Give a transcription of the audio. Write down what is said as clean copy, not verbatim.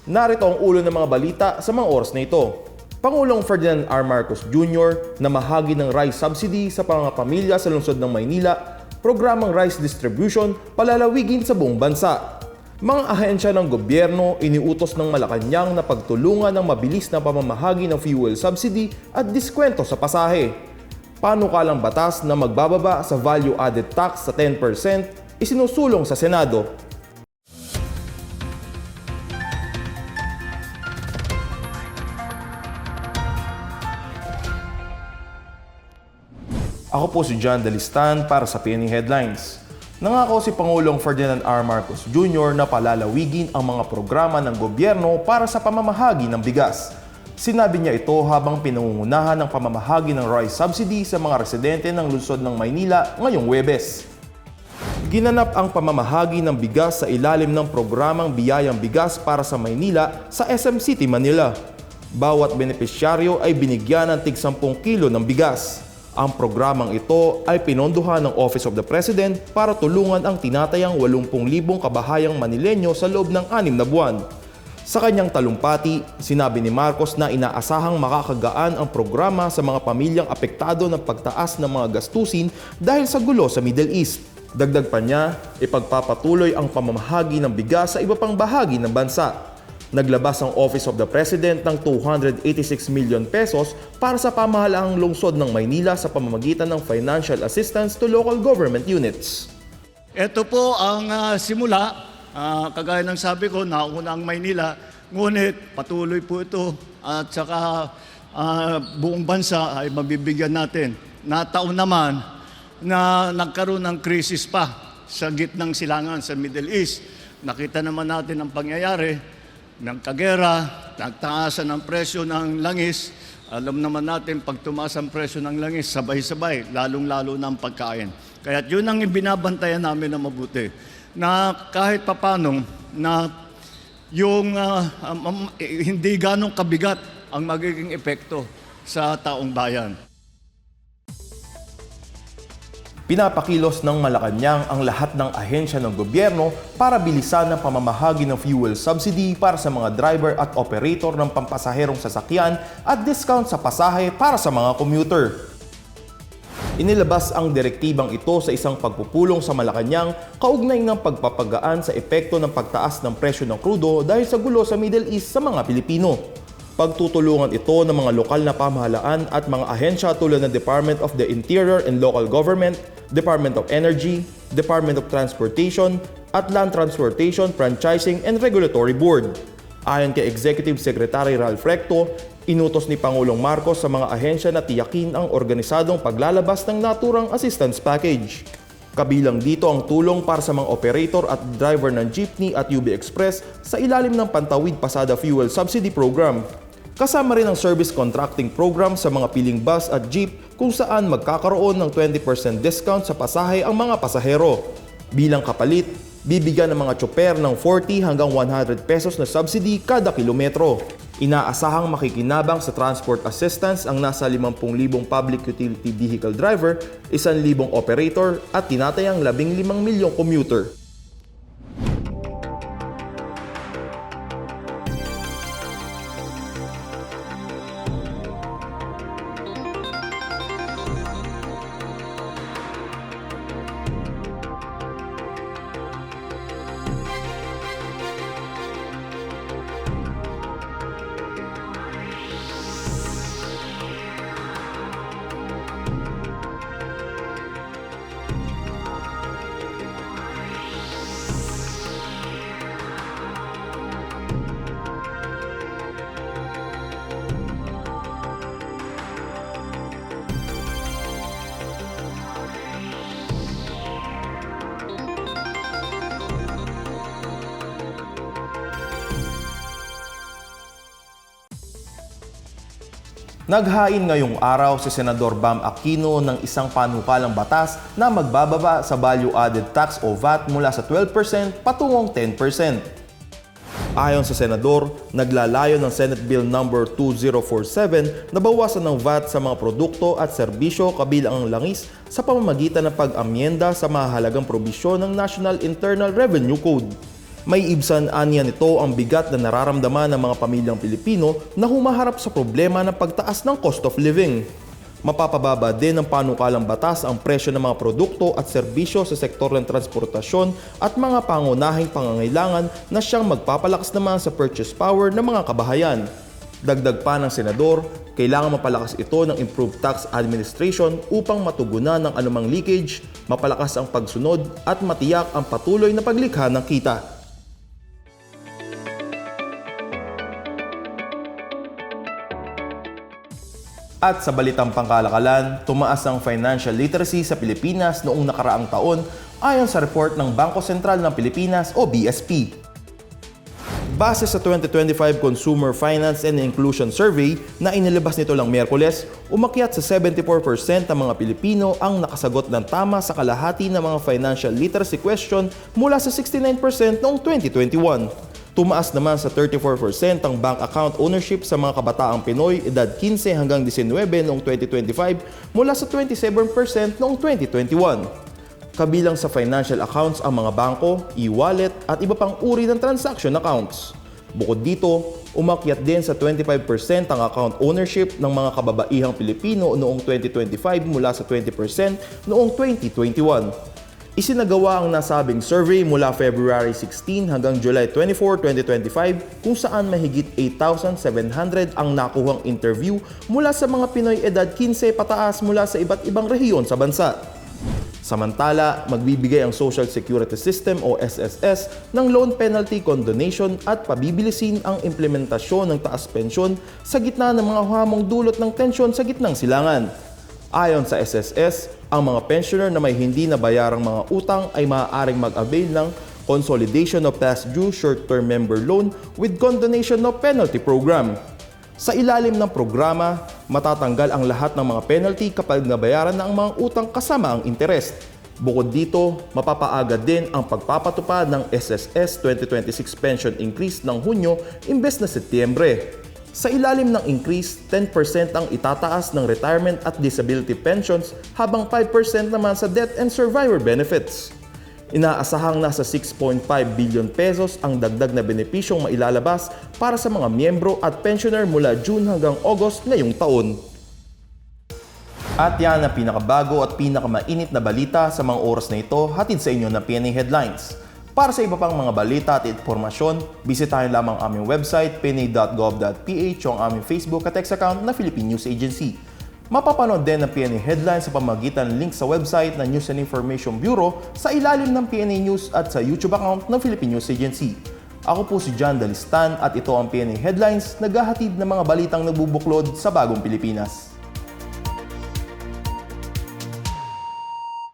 Narito ang ulo ng mga balita sa mga oras na ito. Pangulong Ferdinand R. Marcos Jr. na mahagi ng rice subsidy sa mga pamilya sa lungsod ng Maynila, programang rice distribution palalawigin sa buong bansa. Mga ahensya ng gobyerno iniutos ng Malacanang na pagtulungan ng mabilis na pamamahagi ng fuel subsidy at diskwento sa pasahe. Panukalang batas na magbababa sa value added tax sa 10% isinusulong sa Senado. Ako po si John Dalistan para sa PNE Headlines. Nangako si Pangulong Ferdinand R. Marcos Jr. na palalawigin ang mga programa ng gobyerno para sa pamamahagi ng bigas. Sinabi niya ito habang pinangungunahan ng pamamahagi ng rice subsidy sa mga residente ng lungsod ng Maynila ngayong Huwebes. Ginanap ang pamamahagi ng bigas sa ilalim ng programang Biyayang Bigas para sa Maynila sa SM City, Manila. Bawat benepisyaryo ay binigyan ng tig 10 kilo ng bigas. Ang programang ito ay pinondohan ng Office of the President para tulungan ang tinatayang 80,000 kabahayang Manilenyo sa loob ng 6 na buwan. Sa kanyang talumpati, sinabi ni Marcos na inaasahang makakagaan ang programa sa mga pamilyang apektado ng pagtaas ng mga gastusin dahil sa gulo sa Middle East. Dagdag pa niya, ipagpapatuloy ang pamamahagi ng bigas sa iba pang bahagi ng bansa. Naglabas ang Office of the President ng 286 million pesos para sa pamahalaang lungsod ng Maynila sa pamamagitan ng financial assistance to local government units. Ito po ang simula, kagaya ng sabi ko, nauna ang Maynila, ngunit patuloy po ito at saka buong bansa ay mabibigyan natin. Nataon naman na nagkaroon ng krisis pa sa gitnang silangan sa Middle East. Nakita naman natin ang pangyayari ng kagera, nagtaasan ng presyo ng langis. Alam naman natin, pag tumaas ang presyo ng langis, sabay-sabay, lalong-lalo na ang pagkain. Kaya yun ang binabantayan namin na mabuti. Na kahit papano, na yung hindi ganong kabigat ang magiging epekto sa taong bayan. Pinapakilos ng Malacanang ang lahat ng ahensya ng gobyerno para bilisan ang pamamahagi ng fuel subsidy para sa mga driver at operator ng pampasaherong sasakyan at discount sa pasahe para sa mga commuter. Inilabas ang direktibang ito sa isang pagpupulong sa Malacanang kaugnay ng pagpapagaan sa epekto ng pagtaas ng presyo ng krudo dahil sa gulo sa Middle East sa mga Pilipino. Pagtutulungan ito ng mga lokal na pamahalaan at mga ahensya tulad ng Department of the Interior and Local Government, Department of Energy, Department of Transportation, at Land Transportation, Franchising and Regulatory Board. Ayon kay Executive Secretary Ralph Recto, inutos ni Pangulong Marcos sa mga ahensya na tiyakin ang organisadong paglalabas ng naturang assistance package. Kabilang dito ang tulong para sa mga operator at driver ng jeepney at UB Express sa ilalim ng Pantawid Pasada Fuel Subsidy Program. Kasama rin ang service contracting program sa mga piling bus at jeep kung saan magkakaroon ng 20% discount sa pasahe ang mga pasahero. Bilang kapalit, bibigyan ng mga tsoper ng 40 hanggang 100 pesos na subsidy kada kilometro. Inaasahang makikinabang sa transport assistance ang nasa 50,000 public utility vehicle driver, 1,000 operator at tinatayang 15 milyong commuter. Naghain ngayong araw si Senador Bam Aquino ng isang panukalang batas na magbababa sa value added tax o VAT mula sa 12% patungong 10%. Ayon sa Senador, naglalayo ng Senate Bill No. 2047 na bawasan ng VAT sa mga produkto at serbisyo kabilang ang langis sa pamamagitan ng pag-amyenda sa mahalagang probisyon ng National Internal Revenue Code. May ibsan aniya nito ang bigat na nararamdaman ng mga pamilyang Pilipino na humaharap sa problema ng pagtaas ng cost of living. Mapapababa din ng panukalang batas ang presyo ng mga produkto at serbisyo sa sektor ng transportasyon at mga pangunahing pangangailangan na siyang magpapalakas naman sa purchase power ng mga kabahayan. Dagdag pa ng senador, kailangan mapalakas ito ng improved tax administration upang matugunan ng anumang leakage, mapalakas ang pagsunod at matiyak ang patuloy na paglikha ng kita. At sa balitang pangkalakalan, tumaas ang financial literacy sa Pilipinas noong nakaraang taon ayon sa report ng Bangko Sentral ng Pilipinas o BSP. Base sa 2025 Consumer Finance and Inclusion Survey na inilabas nito lang Miyerkules, umakyat sa 74% ng mga Pilipino ang nakasagot ng tama sa kalahati ng mga financial literacy question mula sa 69% noong 2021. Tumaas naman sa 34% ang bank account ownership sa mga kabataang Pinoy edad 15 hanggang 19 noong 2025 mula sa 27% noong 2021. Kabilang sa financial accounts ang mga bangko, e-wallet at iba pang uri ng transaction accounts. Bukod dito, umakyat din sa 25% ang account ownership ng mga kababaihang Pilipino noong 2025 mula sa 20% noong 2021. Isinagawa ang nasabing survey mula February 16 hanggang July 24, 2025 kung saan mahigit 8,700 ang nakuhang interview mula sa mga Pinoy edad 15 pataas mula sa iba't ibang rehiyon sa bansa. Samantala, magbibigay ang Social Security System o SSS ng loan penalty condonation at pabibilisin ang implementasyon ng taas pensyon sa gitna ng mga hamong dulot ng tensyon sa gitnang silangan. Ayon sa SSS, ang mga pensioner na may hindi nabayarang mga utang ay maaaring mag-avail ng Consolidation of Past Due Short-Term Member Loan with Condonation of Penalty Program. Sa ilalim ng programa, matatanggal ang lahat ng mga penalty kapag nabayaran na ang mga utang kasama ang interest. Bukod dito, mapapaaga din ang pagpapatupad ng SSS 2026 pension increase ng Hunyo imbes na Setyembre. Sa ilalim ng increase, 10% ang itataas ng retirement at disability pensions habang 5% naman sa death and survivor benefits. Inaasahang nasa 6.5 billion pesos ang dagdag na benepisyong mailalabas para sa mga miyembro at pensioner mula June hanggang August ngayong taon. At yan ang pinakabago at pinakamainit na balita sa mga oras na ito, hatid sa inyo ng PNA Headlines. Para sa iba pang mga balita at informasyon, bisitahin lamang aming website pna.gov.ph o ang aming Facebook at X account na Philippine News Agency. Mapapanood din ang PNA Headlines sa pamamagitan ng link sa website ng News and Information Bureau sa ilalim ng PNA News at sa YouTube account ng Philippine News Agency. Ako po si John Dalistan at ito ang PNA Headlines, naghahatid ng mga balitang nagbubuklod sa bagong Pilipinas.